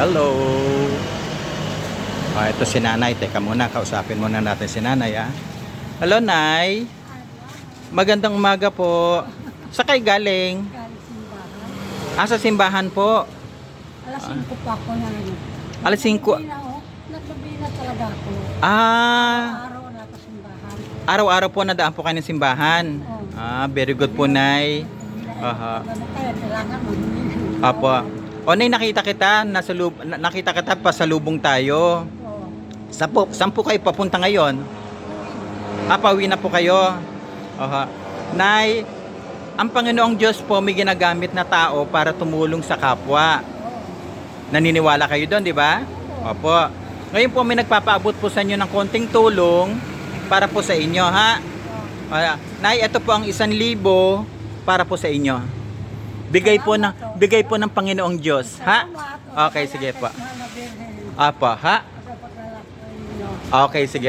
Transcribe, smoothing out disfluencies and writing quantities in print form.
Hello. Ito si Nanay. Teka muna, kausapin muna natin si Nanay, ah. Hello, Nay. Magandang umaga po. Sa kay galing? Sa simbahan po. Alas 5 pa ako na rin. Alas 5. Nagbabina talaga ako. Araw na sa simbahan. Araw-araw po nadaan po kayo ng simbahan. Very good po, Nay. Kaya kailangan mag-ibig. Apo. O, Nay, nakita kita pasalubong tayo. Saan po kayo papunta ngayon? Pauwi na po kayo. Nay, ang Panginoong Diyos po may ginagamit na tao para tumulong sa kapwa. Naniniwala kayo doon, di ba? Opo. Ngayon po may nagpapaabot po sa inyo ng konting tulong para po sa inyo, ha? Nay, ito po ang 1,000 para po sa inyo. Bigay po ng Panginoong Diyos, ha? Okay, sige po. Apo, ha? Okay, sige.